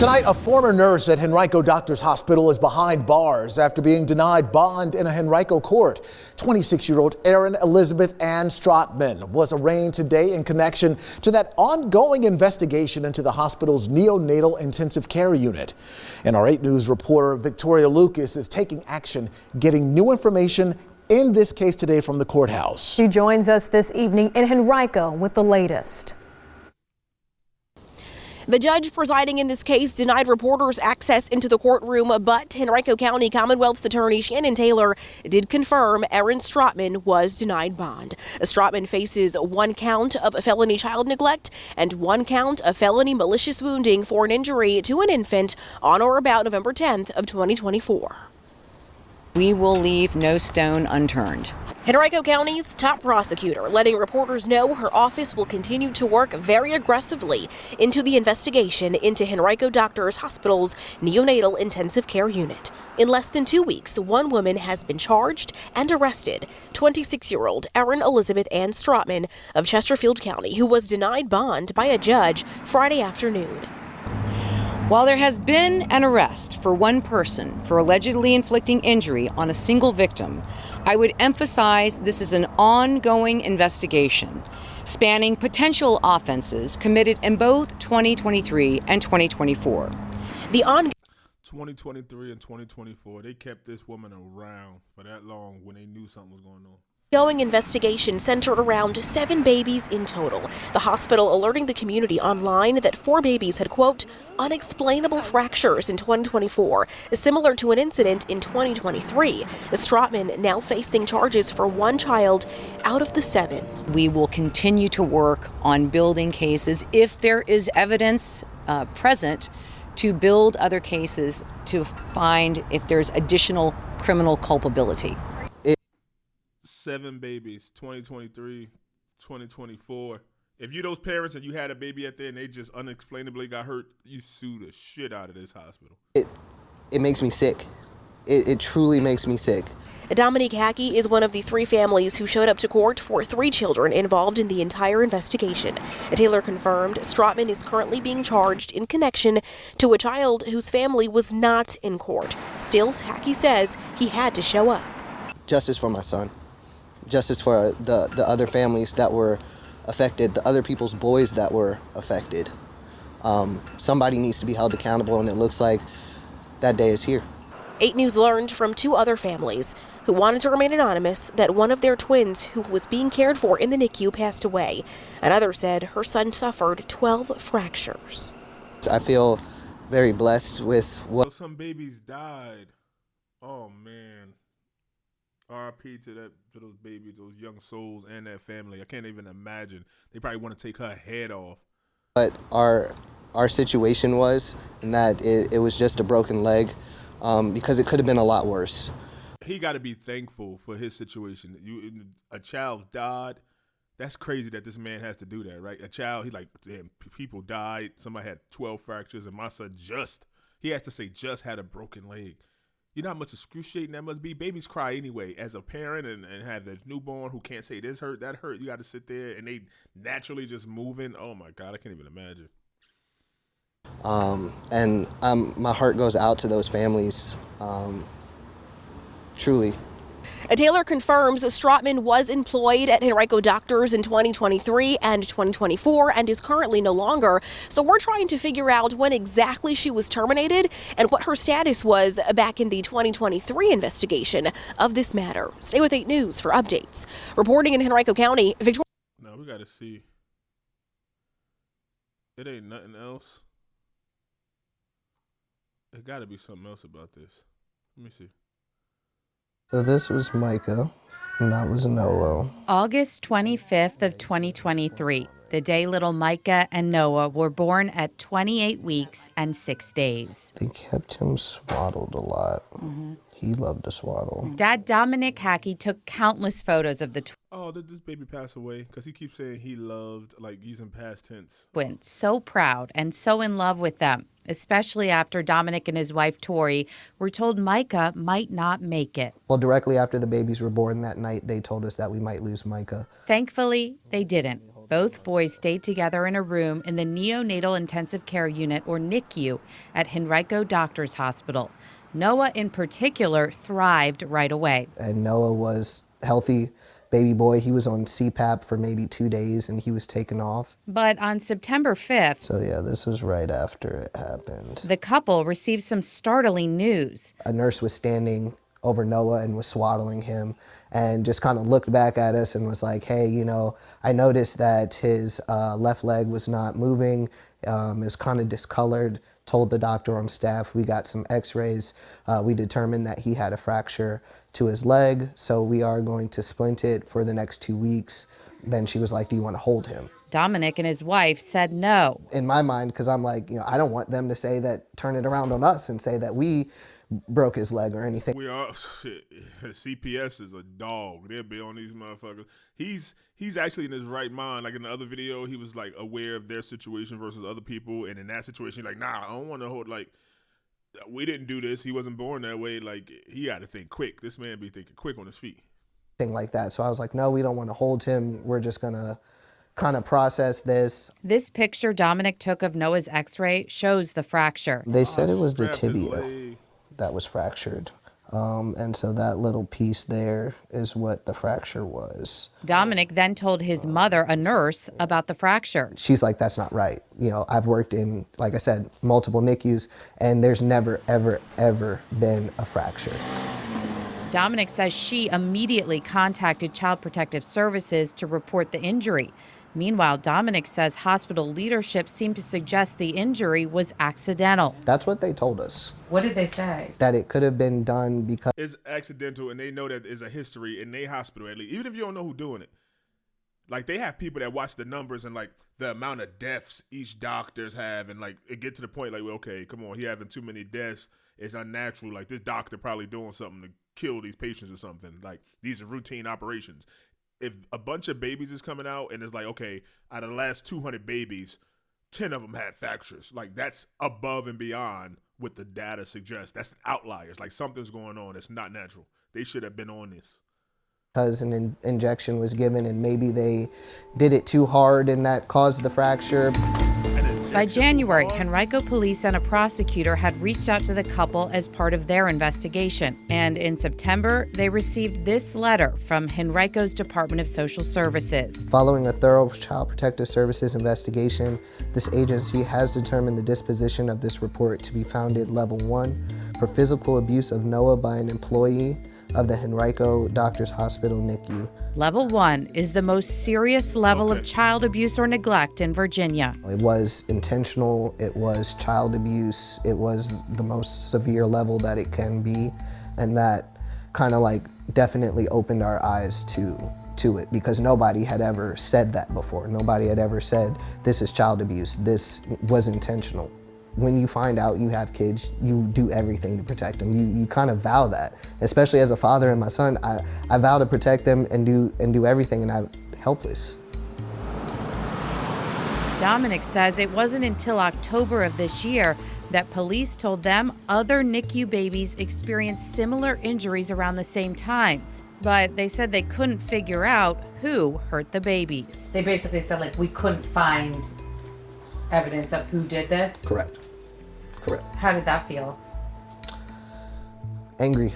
Tonight, a former nurse at Henrico Doctors Hospital is behind bars after being denied bond in a Henrico court. 26-year-old Erin Elizabeth Ann Strotman was arraigned today in connection to that ongoing investigation into the hospital's neonatal intensive care unit. And our 8 News reporter Victoria Lucas is taking action, getting new information in this case today from the courthouse. She joins us this evening in Henrico with the latest. The judge presiding in this case denied reporters access into the courtroom, but Henrico County Commonwealth's attorney Shannon Taylor did confirm Erin Strotman was denied bond. Strotman faces 1 count of felony child neglect and 1 count of felony malicious wounding for an injury to an infant on or about November 10th of 2024. We will leave no stone unturned. Henrico County's top prosecutor letting reporters know her office will continue to work very aggressively into the investigation into Henrico Doctors Hospital's neonatal intensive care unit. In less than 2 weeks, 1 woman has been charged and arrested, 26-year-old Erin Elizabeth Ann Strotman of Chesterfield County, who was denied bond by a judge Friday afternoon. While there has been an arrest for 1 person for allegedly inflicting injury on a single victim, I would emphasize this is an ongoing investigation spanning potential offenses committed in both 2023 and 2024. 2023 and 2024, they kept this woman around for that long when they knew something was going on. Ongoing investigation centered around 7 babies in total. The hospital alerting the community online that 4 babies had, quote, unexplainable fractures in 2024, similar to an incident in 2023. Strotman now facing charges for 1 child out of the 7. We will continue to work on building cases if there is evidence present to build other cases to find if there's additional criminal culpability. 7 babies, 2023, 2024. If you those parents and you had a baby out there and they just unexplainably got hurt, you sue the shit out of this hospital. It makes me sick. It truly makes me sick. Dominique Hackey is one of the 3 families who showed up to court for 3 children involved in the entire investigation. Taylor confirmed Strotman is currently being charged in connection to a child whose family was not in court. Still, Hackey says he had to show up. Justice for my son. Justice for the other families that were affected, the other people's boys that were affected. Somebody needs to be held accountable, and it looks like that day is here. 8 News learned from 2 other families who wanted to remain anonymous that one of their twins who was being cared for in the NICU passed away. Another said her son suffered 12 fractures. I feel very blessed with what... Some babies died. Oh, man. R.I.P. to those babies, those young souls, and that family. I can't even imagine. They probably want to take her head off. But our situation was, in that it was just a broken leg, because it could have been a lot worse. He got to be thankful for his situation. A child died. That's crazy that this man has to do that, right? A child, he's like, damn, people died. Somebody had 12 fractures, and my son he has to say just had a broken leg. You know how much excruciating that must be? Babies cry anyway. As a parent and have a newborn who can't say this hurt, that hurt, you got to sit there and they naturally just moving. Oh my God, I can't even imagine. My heart goes out to those families, truly. Taylor confirms Strotman was employed at Henrico Doctors in 2023 and 2024 and is currently no longer. So we're trying to figure out when exactly she was terminated and what her status was back in the 2023 investigation of this matter. Stay with 8 News for updates. Reporting in Henrico County, Victoria. No, we got to see. It ain't nothing else. It got to be something else about this. Let me see. So this was Micah, and that was Noah. August 25th of 2023, the day little Micah and Noah were born at 28 weeks and 6 days. They kept him swaddled a lot. Mm-hmm. He loved to swaddle. Dad Dominic Hackey took countless photos of the Oh, did this baby pass away? Because he keeps saying he loved, like using past tense. twins. So proud and so in love with them, especially after Dominic and his wife Tori were told Micah might not make it. Well, directly after the babies were born that night, they told us that we might lose Micah. Thankfully, they didn't. Both boys stayed together in a room in the neonatal intensive care unit, or NICU, at Henrico Doctors Hospital. Noah, in particular, thrived right away. And Noah was healthy baby boy. He was on CPAP for maybe 2 days and he was taken off. But on September 5th, So yeah, this was right after it happened. the couple received some startling news. A nurse was standing over Noah and was swaddling him and just kind of looked back at us and was like, hey, you know, I noticed that his left leg was not moving. It was kind of discolored. Told the doctor on staff. We got some x-rays. We determined that he had a fracture to his leg, so we are going to splint it for the next 2 weeks. Then she was like, do you want to hold him? Dominic and his wife said no. In my mind, because I'm like, you know, I don't want them to say that, turn it around on us and say that we broke his leg or anything. We are shit. CPS is a dog. They'll be on these motherfuckers. He's actually in his right mind. Like in the other video, he was like aware of their situation versus other people, and in that situation, like, nah, I don't want to hold. Like, we didn't do this. He wasn't born that way. Like, he got to think quick. This man be thinking quick on his feet. Thing like that. So I was like, no, we don't want to hold him. We're just gonna kind of process this. This picture Dominic took of Noah's x-ray shows the fracture. They said it was the Strapped his tibia leg. that was fractured. And so that little piece there is what the fracture was. Dominic then told his mother, a nurse, about the fracture. She's like, that's not right. You know, I've worked in, like I said, multiple NICUs, and there's never, ever, ever been a fracture. Dominic says she immediately contacted Child Protective Services to report the injury. Meanwhile, Dominic says hospital leadership seemed to suggest the injury was accidental. That's what they told us. What did they say? That it could have been done because It's accidental, and they know that there's a history in their hospital, at least. Even if you don't know who's doing it. Like, they have people that watch the numbers and, like, the amount of deaths each doctors have, and, like, it get to the point, like, well, okay, come on, he having too many deaths. It's unnatural. Like, this doctor probably doing something to kill these patients or something. Like, these are routine operations. If a bunch of babies is coming out and it's like, okay, out of the last 200 babies, 10 of them had fractures. Like, that's above and beyond what the data suggests. That's outliers. Like, something's going on. It's not natural. They should have been on this. an injection was given and maybe they did it too hard and that caused the fracture. By January, Henrico police and a prosecutor had reached out to the couple as part of their investigation. And in September, they received this letter from Henrico's Department of Social Services. Following a thorough Child Protective Services investigation, this agency has determined the disposition of this report to be founded level 1 for physical abuse of Noah by an employee of the Henrico Doctors Hospital NICU. Level 1 is the most serious level of child abuse or neglect in Virginia. It was intentional, it was child abuse, it was the most severe level that it can be, and that kind of like definitely opened our eyes to it because nobody had ever said that before. Nobody had ever said, this is child abuse, this was intentional. When you find out you have kids, you do everything to protect them. You kind of vow that, especially as a father and my son, I vow to protect them and do everything, and I'm helpless. Dominic says it wasn't until October of this year that police told them other NICU babies experienced similar injuries around the same time. But they said they couldn't figure out who hurt the babies. They basically said, like, we couldn't find evidence of who did this? Correct. How did that feel? Angry.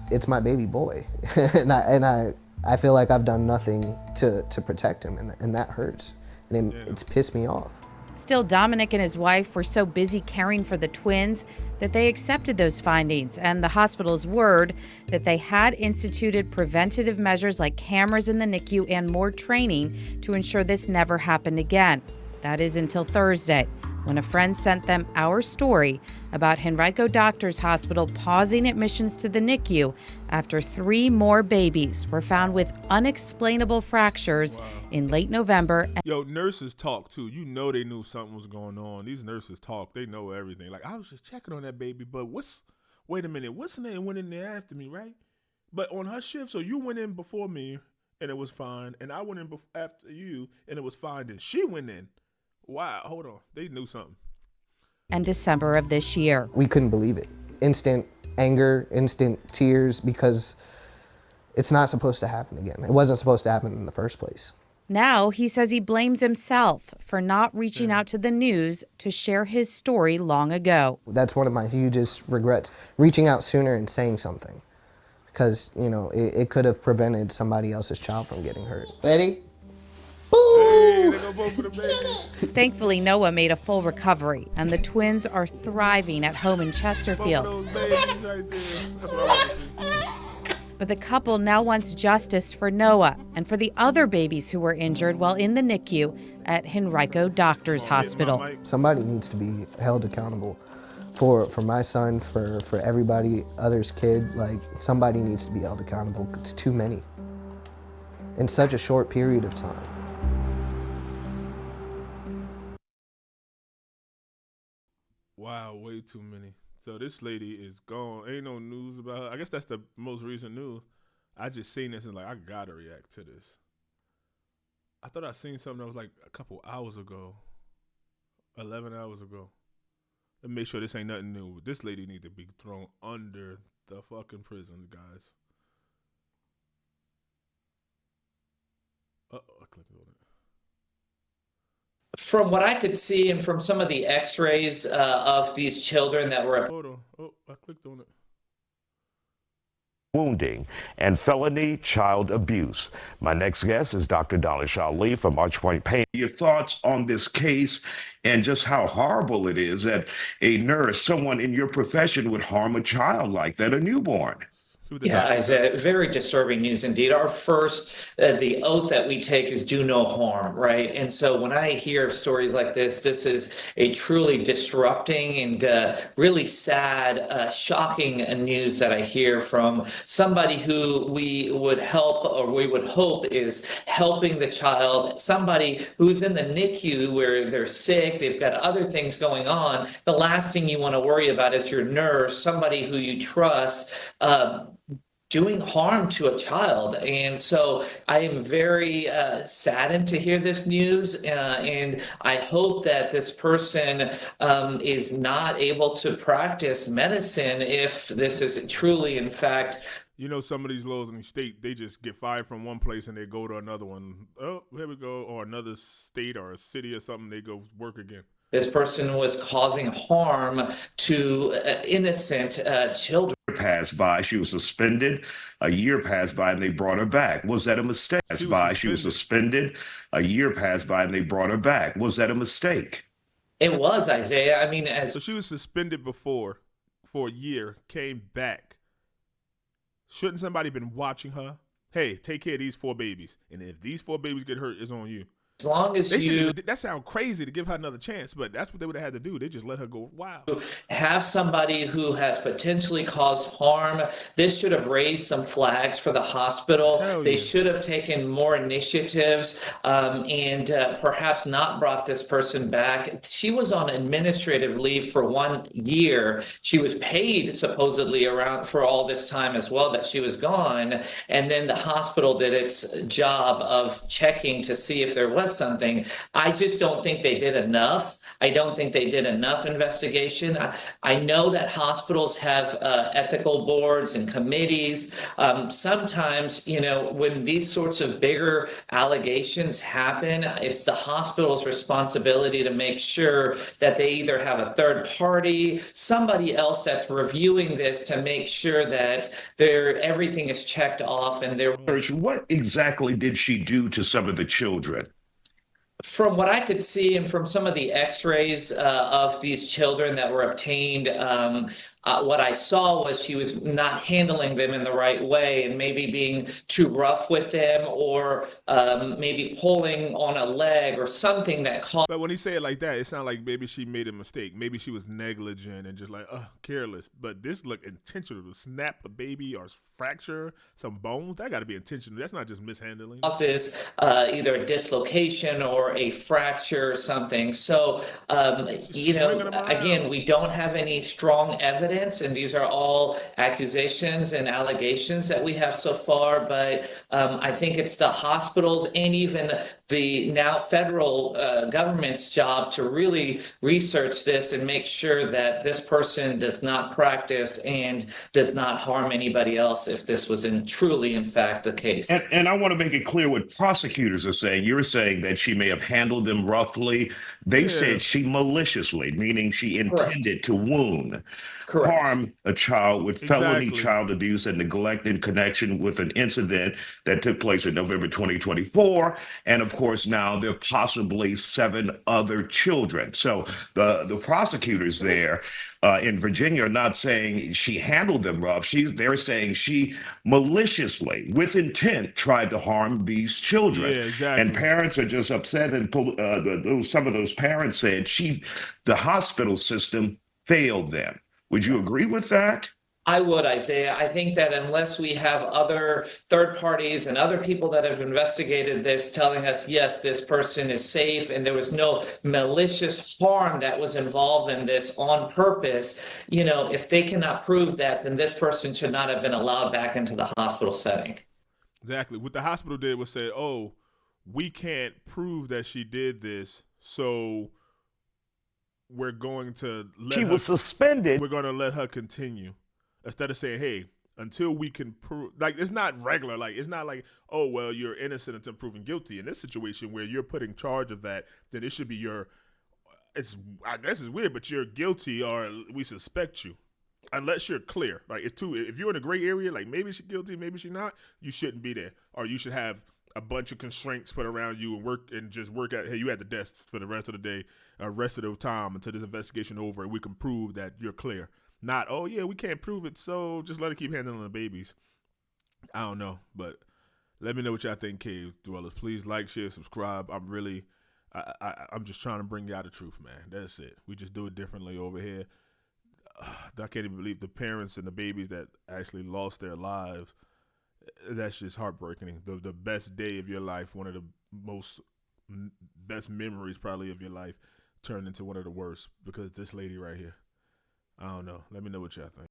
It's my baby boy, and I feel like I've done nothing to protect him, and that hurts, and it's pissed me off. Still, Dominic and his wife were so busy caring for the twins that they accepted those findings and the hospital's word that they had instituted preventative measures like cameras in the NICU and more training to ensure this never happened again. That is until Thursday, when a friend sent them our story about Henrico Doctors Hospital pausing admissions to the NICU after 3 more babies were found with unexplainable fractures in late November. Yo, nurses talk too. You know they knew something was going on. These nurses talk. They know everything. Like, I was just checking on that baby, but wait a minute, what's the name went in there after me, right? But on her shift, so you went in before me and it was fine, and I went in after you and it was fine, then she went in. Wow, hold on. They knew something. And December of this year. We couldn't believe it. Instant anger, instant tears, because it's not supposed to happen again. It wasn't supposed to happen in the first place. Now he says he blames himself for not reaching out to the news to share his story long ago. That's one of my hugest regrets, reaching out sooner and saying something. Because, you know, it could have prevented somebody else's child from getting hurt. Ready? Hey, they go both of the babies. Thankfully, Noah made a full recovery, and the twins are thriving at home in Chesterfield. Both of those babies right there. That's what I want to see. But the couple now wants justice for Noah and for the other babies who were injured while in the NICU at Henrico Doctors Hospital. Somebody needs to be held accountable for my son, for everybody, other's kid. Like, somebody needs to be held accountable. It's too many in such a short period of time. Wow, way too many. So this lady is gone. Ain't no news about her. I guess that's the most recent news. I just seen this and like, I gotta react to this. I thought I seen something that was like a couple hours ago, 11 hours ago. Let me make sure this ain't nothing new. This lady needs to be thrown under the fucking prison, guys. I clicked on it. From what I could see and from some of the x-rays of these children that were... Hold on. Oh, I clicked on it. Wounding and felony child abuse. My next guest is Dr. Danisha Lee from Archpoint Pain. Your thoughts on this case and just how horrible it is that a nurse, someone in your profession, would harm a child like that, a newborn. Yeah, it's a very disturbing news indeed. Our first, the oath that we take is do no harm, right? And so when I hear of stories like this is a truly disrupting and really sad, shocking news that I hear from somebody who we would help, or we would hope is helping the child, somebody who's in the NICU where they're sick, they've got other things going on. The last thing you want to worry about is your nurse, somebody who you trust, doing harm to a child. And so I am very saddened to hear this news, and I hope that this person is not able to practice medicine if this is truly, in fact... You know, some of these laws in the state, they just get fired from one place and they go to another one. Oh, here we go. Or another state or a city or something, they go work again. This person was causing harm to innocent children. Passed by, she was suspended. A year passed by and they brought her back. Was that a mistake? She was suspended. A year passed by and they brought her back. Was that a mistake? It was, Isaiah. I mean, So she was suspended before for a year, came back. Shouldn't somebody been watching her? Hey, take care of these 4 babies. And if these 4 babies get hurt, it's on you. As long as that sounds crazy to give her another chance, but that's what they would have had to do. They just let her go wild. Have somebody who has potentially caused harm. This should have raised some flags for the hospital. They should have taken more initiatives and perhaps not brought this person back. She was on administrative leave for 1 year. She was paid supposedly around for all this time as well that she was gone. And then the hospital did its job of checking to see if there was something. I just don't think they did enough. I don't think they did enough investigation. I know that hospitals have ethical boards and committees. Sometimes, you know, when these sorts of bigger allegations happen, it's the hospital's responsibility to make sure that they either have a third party, somebody else that's reviewing this to make sure that everything is checked off and they're... What exactly did she do to some of the children? From what I could see and from some of the x-rays of these children that were obtained, what I saw was she was not handling them in the right way and maybe being too rough with them or maybe pulling on a leg or something that caused... But when he said it like that, it sounded like maybe she made a mistake. Maybe she was negligent and just like, careless. But this looked intentional. To snap a baby or fracture some bones, that got to be intentional. That's not just mishandling. Causes either a dislocation or a fracture or something. So, again, we don't have any strong evidence, and these are all accusations and allegations that we have so far. But I think it's the hospitals and even the now federal government's job to really research this and make sure that this person does not practice and does not harm anybody else if this was truly, in fact, the case. And I want to make it clear what prosecutors are saying. You're saying that she may have handled them roughly. They said she maliciously, meaning she intended to wound, harm a child with felony child abuse and neglect in connection with an incident that took place in November 2024. And of course, now there are possibly 7 other children. So the prosecutors there in Virginia are not saying she handled them rough. They're saying she maliciously, with intent, tried to harm these children. Yeah, exactly. And parents are just upset. And some of those parents said the hospital system failed them. Would you agree with that? I would, Isaiah. I think that unless we have other third parties and other people that have investigated this telling us, yes, this person is safe and there was no malicious harm that was involved in this on purpose, if they cannot prove that, then this person should not have been allowed back into the hospital setting. Exactly. What the hospital did was say, oh, we can't prove that she did this, so we're going to let her. She was suspended. We're going to let her continue. Instead of saying, hey, until we can prove, like, it's not regular. Like, it's not like, oh, well, you're innocent until proven guilty. In this situation where you're put in charge of that, then it should be I guess it's weird, but you're guilty or we suspect you. Unless you're clear. Like, if you're in a gray area, like maybe she's guilty, maybe she's not, you shouldn't be there. Or you should have a bunch of constraints put around you and just work at, hey, you at the desk for the rest of the day, rest of the time until this investigation over and we can prove that you're clear. Not, oh, yeah, we can't prove it, so just let her keep handling the babies. I don't know, but let me know what y'all think, Cave Dwellers. Please like, share, subscribe. I'm just trying to bring y'all the truth, man. That's it. We just do it differently over here. I can't even believe the parents and the babies that actually lost their lives. That's just heartbreaking. The best day of your life, one of the best memories probably of your life, turned into one of the worst because this lady right here. I don't know. Let me know what y'all think.